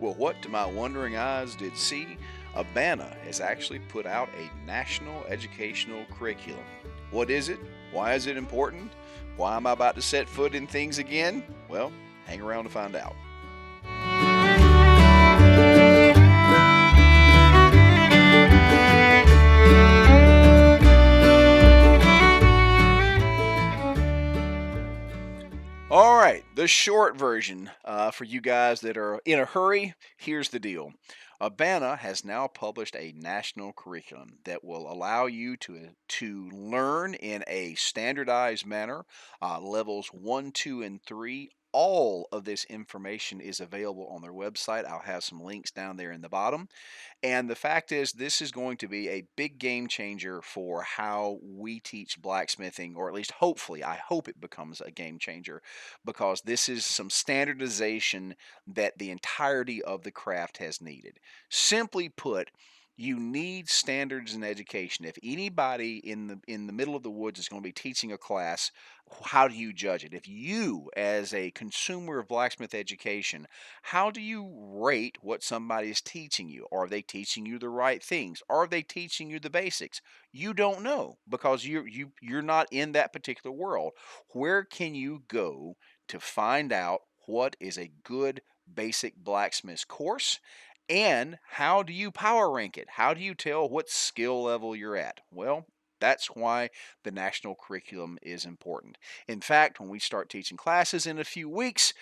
Well, what to my wondering eyes did see, ABANA has actually put out a national educational curriculum. What is it? Why is it important? Why am I about to set foot in things again? Well, hang around to find out. All right, the short version for you guys that are in a hurry, here's the deal. ABANA has now published a national curriculum that will allow you to learn in a standardized manner, levels 1, 2, and 3. All of this information is available on their website. I'll have some links down there in the bottom. And the fact is, this is going to be a big game changer for how we teach blacksmithing, or at least hopefully, I hope it becomes a game changer because this is some standardization that the entirety of the craft has needed. Simply put, you need standards in education. If anybody in the middle of the woods is going to be teaching a class, how do you judge it? If you, as a consumer of blacksmith education, how do you rate what somebody is teaching you? Are they teaching you the right things? Are they teaching you the basics? You don't know because you're not in that particular world. Where can you go to find out what is a good basic blacksmith course? And how do you power rank it? How do you tell what skill level you're at? Well, that's why the national curriculum is important. In fact, when we start teaching classes in a few weeks,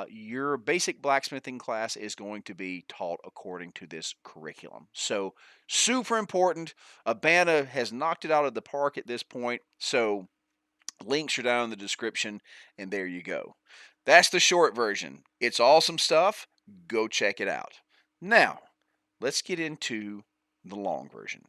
your basic blacksmithing class is going to be taught according to this curriculum. So, super important. ABANA has knocked it out of the park at this point. So, links are down in the description, and there you go. That's the short version. It's awesome stuff. Go check it out. Now, let's get into the long version.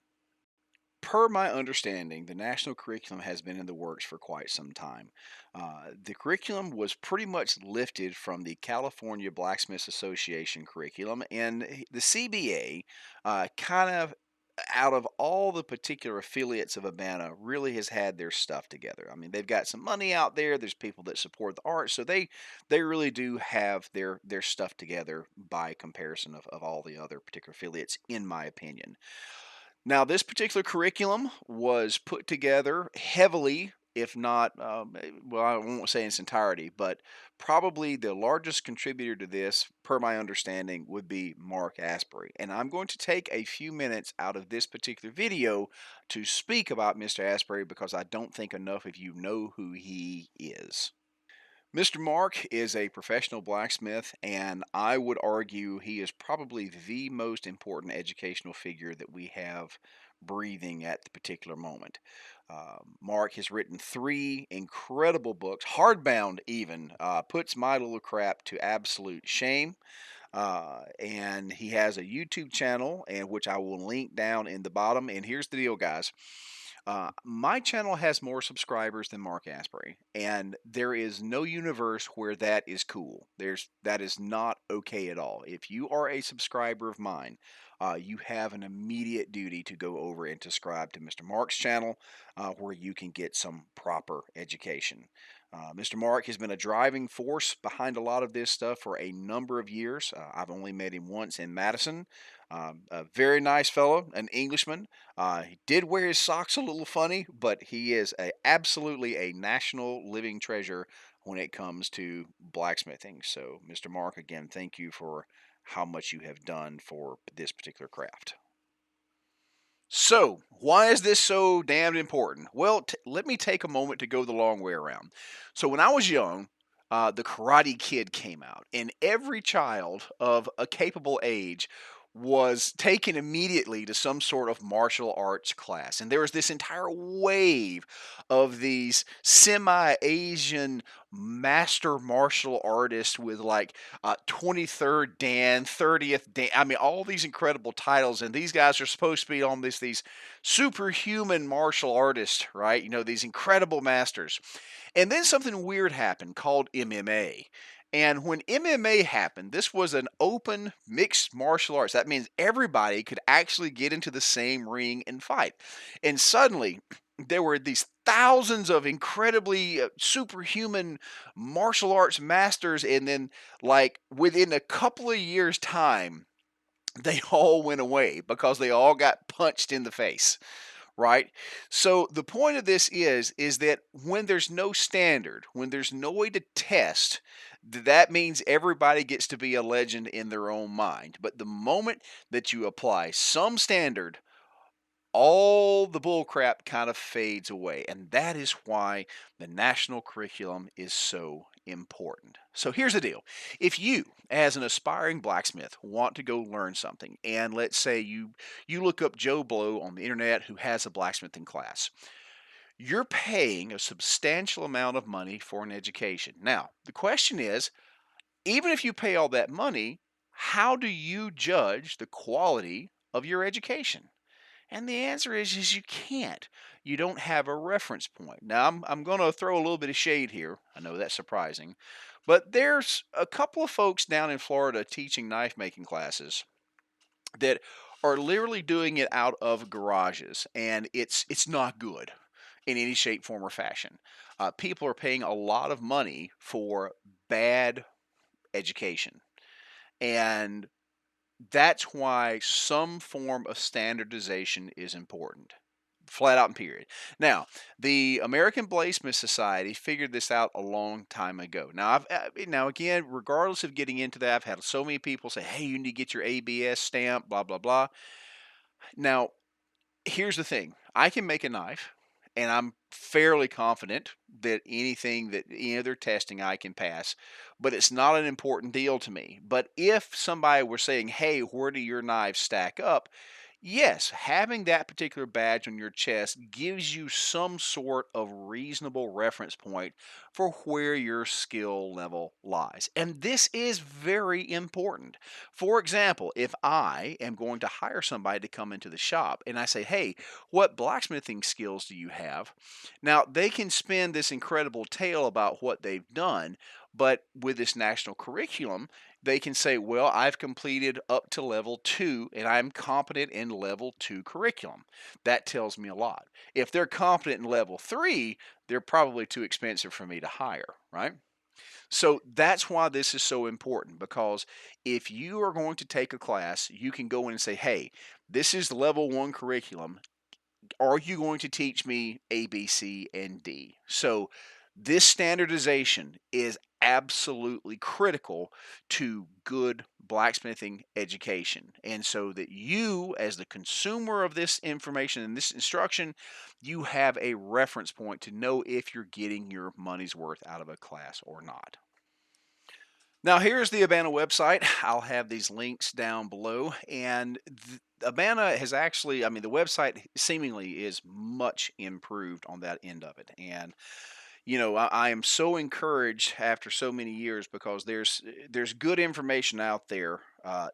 Per my understanding, the national curriculum has been in the works for quite some time. The curriculum was pretty much lifted from the California Blacksmiths Association curriculum, and the CBA kind of out of all the particular affiliates of ABANA really has had their stuff together. I mean, they've got some money out there. There's people that support the art, so they really do have their stuff together by comparison of all the other particular affiliates, in my opinion. Now, this particular curriculum was put together heavily, if not, well, I won't say in its entirety, but probably the largest contributor to this, per my understanding, would be Mark Aspery. And I'm going to take a few minutes out of this particular video to speak about Mr. Aspery because I don't think enough of you know who he is. Mr. Mark is a professional blacksmith, and I would argue he is probably the most important educational figure that we have breathing at the particular moment. Mark has written 3 incredible books, hardbound even, puts my little crap to absolute shame. And he has a YouTube channel, and which I will link down in the bottom. And here's the deal, guys. My channel has more subscribers than Mark Aspery, and there is no universe where that is cool. That is not okay at all. If you are a subscriber of mine, you have an immediate duty to go over and subscribe to Mr. Mark's channel, where you can get some proper education. Mr. Mark has been a driving force behind a lot of this stuff for a number of years. I've only met him once in Madison. A very nice fellow, an Englishman. He did wear his socks a little funny, but he is absolutely a national living treasure when it comes to blacksmithing. So, Mr. Mark, again, thank you for how much you have done for this particular craft. So, why is this so damned important? Well, let me take a moment to go the long way around. So, when I was young, the Karate Kid came out, and every child of a capable age was taken immediately to some sort of martial arts class. And there was this entire wave of these semi-Asian master martial artists with like 23rd Dan, 30th Dan. I mean, all these incredible titles. And these guys are supposed to be on these superhuman martial artists, right? You know, these incredible masters. And then something weird happened called MMA. And when MMA happened, this was an open mixed martial arts. That means everybody could actually get into the same ring and fight. And suddenly, there were these thousands of incredibly superhuman martial arts masters, and then like within a couple of years time they all went away because they all got punched in the face, right? So the point of this is that when there's no standard, when there's no way to test, that means everybody gets to be a legend in their own mind. But the moment that you apply some standard, all the bullcrap kind of fades away. And that is why the national curriculum is so important. So here's the deal. If you, as an aspiring blacksmith, want to go learn something, and let's say you look up Joe Blow on the internet who has a blacksmithing class, you're paying a substantial amount of money for an education. Now, the question is, even if you pay all that money, how do you judge the quality of your education? And the answer is you can't. You don't have a reference point. Now, I'm going to throw a little bit of shade here. I know that's surprising. But there's a couple of folks down in Florida teaching knife making classes that are literally doing it out of garages, and it's not good in any shape, form, or fashion. People are paying a lot of money for bad education, and that's why some form of standardization is important. Flat out and period. Now, the American Blacksmith Society figured this out a long time ago. Now again, regardless of getting into that, I've had so many people say, "Hey, you need to get your ABS stamp," blah blah blah. Now, here's the thing. I can make a knife, and I'm fairly confident that anything that any other testing I can pass, but it's not an important deal to me. But if somebody were saying, "Hey, where do your knives stack up?" Yes, having that particular badge on your chest gives you some sort of reasonable reference point for where your skill level lies. And this is very important. For example, if I am going to hire somebody to come into the shop and I say, "Hey, what blacksmithing skills do you have?" Now, they can spin this incredible tale about what they've done, but with this national curriculum, they can say, "Well, I've completed up to level 2 and I'm competent in level 2 curriculum." That tells me a lot. If they're competent in level 3, they're probably too expensive for me to hire, right? So that's why this is so important, because if you are going to take a class, you can go in and say, "Hey, this is the level 1 curriculum. Are you going to teach me A, B, C, and D?" So this standardization is absolutely critical to good blacksmithing education. And so that you, as the consumer of this information and this instruction, you have a reference point to know if you're getting your money's worth out of a class or not. Now, here's the ABANA website. I'll have these links down below. And ABANA has actually, I mean, the website seemingly is much improved on that end of it. And I am so encouraged after so many years, because there's good information out there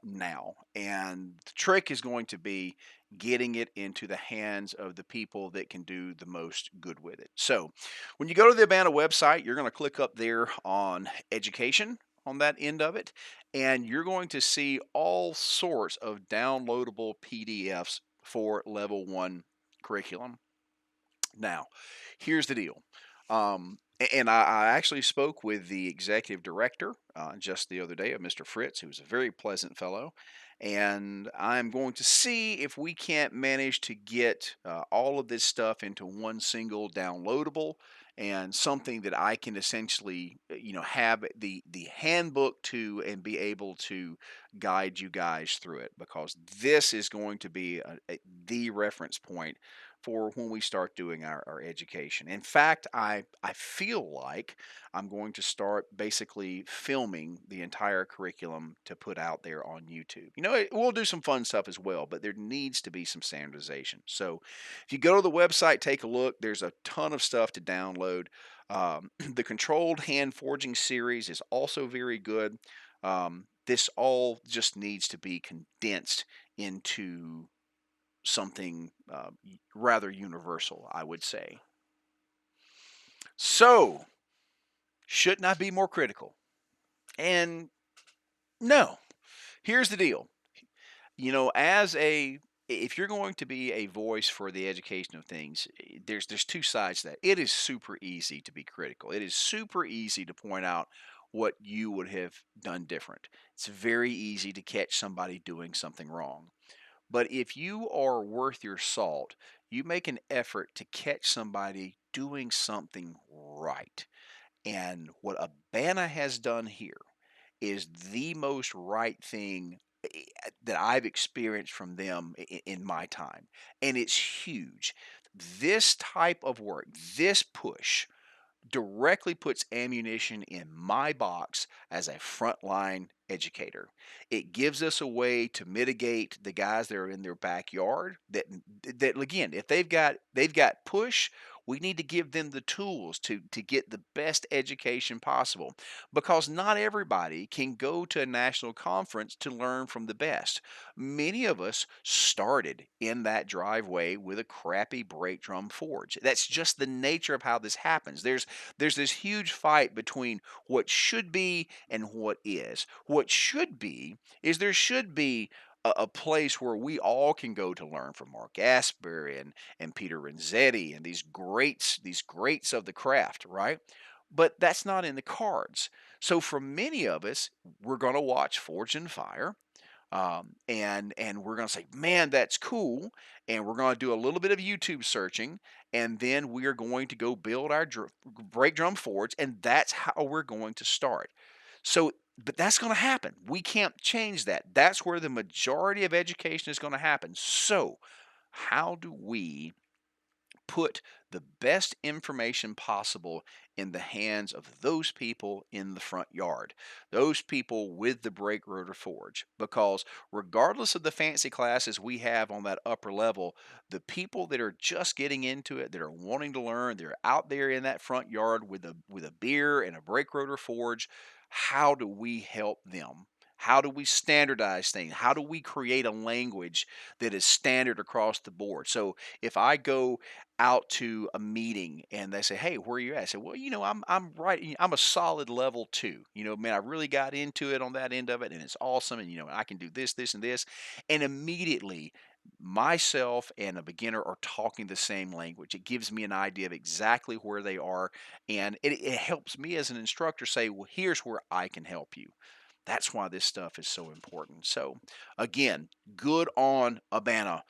now, and the trick is going to be getting it into the hands of the people that can do the most good with it. So, when you go to the Abana website, you're going to click up there on education on that end of it, and you're going to see all sorts of downloadable PDFs for level 1 curriculum. Now, here's the deal. And I actually spoke with the executive director just the other day, of Mr. Fritz, who's a very pleasant fellow. And I'm going to see if we can't manage to get all of this stuff into one single downloadable, and something that I can essentially, have the handbook to, and be able to guide you guys through it, because this is going to be the reference point for when we start doing our education. In fact, I feel like I'm going to start basically filming the entire curriculum to put out there on YouTube. We'll do some fun stuff as well, but there needs to be some standardization. So if you go to the website, take a look. There's a ton of stuff to download. The Controlled Hand Forging series is also very good. This all just needs to be condensed into something rather universal, I would say. So, shouldn't I be more critical? And no. Here's the deal. As a if you're going to be a voice for the education of things, there's two sides to that. It is super easy to be critical. It is super easy to point out what you would have done different. It's very easy to catch somebody doing something wrong. But if you are worth your salt, you make an effort to catch somebody doing something right. And what Abana has done here is the most right thing that I've experienced from them in my time. And it's huge. This type of work, this push, directly puts ammunition in my box as a frontline educator. It gives us a way to mitigate the guys that are in their backyard that again, if they've got push, we need to give them the tools to get the best education possible, because not everybody can go to a national conference to learn from the best. Many of us started in that driveway with a crappy brake drum forge. That's just the nature of how this happens. There's this huge fight between what should be and what is. What should be is there should be a place where we all can go to learn from Mark Aspery and Peter Renzetti and these greats of the craft, right? But that's not in the cards. So for many of us, we're going to watch Forge and Fire, and we're going to say, man, that's cool. And we're going to do a little bit of YouTube searching, and then we are going to go build our brake drum forge, and that's how we're going to start. So, but that's going to happen. We can't change that. That's where the majority of education is going to happen. So, how do we put the best information possible in the hands of those people in the front yard, those people with the brake rotor forge? Because regardless of the fancy classes we have on that upper level, the people that are just getting into it, that are wanting to learn, they're out there in that front yard with a beer and a brake rotor forge. How do we help them? How do we standardize things? How do we create a language that is standard across the board? So if I go out to a meeting and they say, "Hey, where are you at?" I say, "Well, I'm right. I'm a solid level 2. Man, I really got into it on that end of it, and it's awesome. And I can do this, this, and this." And immediately, myself and a beginner are talking the same language. It gives me an idea of exactly where they are, and it helps me as an instructor say, "Well, here's where I can help you." That's why this stuff is so important. So, again, good on Abana.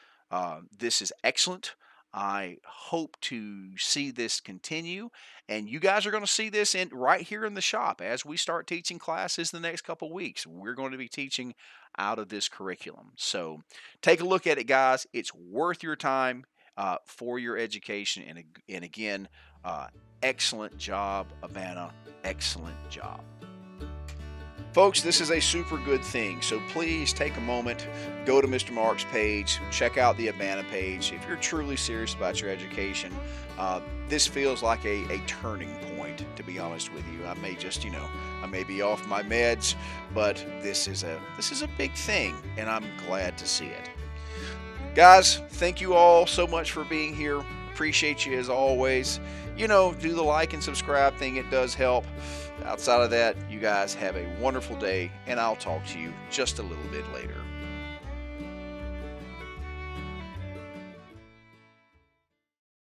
This is excellent. I hope to see this continue, and you guys are going to see this right here in the shop as we start teaching classes the next couple weeks. We're going to be teaching out of this curriculum. So, take a look at it, guys. It's worth your time for your education. And again, excellent job, Abana. Excellent job. Folks, this is a super good thing, so please take a moment, go to Mr. Mark's page, check out the Abana page. If you're truly serious about your education, this feels like a turning point, to be honest with you. I may be off my meds, but this is a big thing, and I'm glad to see it. Guys, thank you all so much for being here. Appreciate you as always. Do the like and subscribe thing. It does help. Outside of that, you guys have a wonderful day, and I'll talk to you just a little bit later.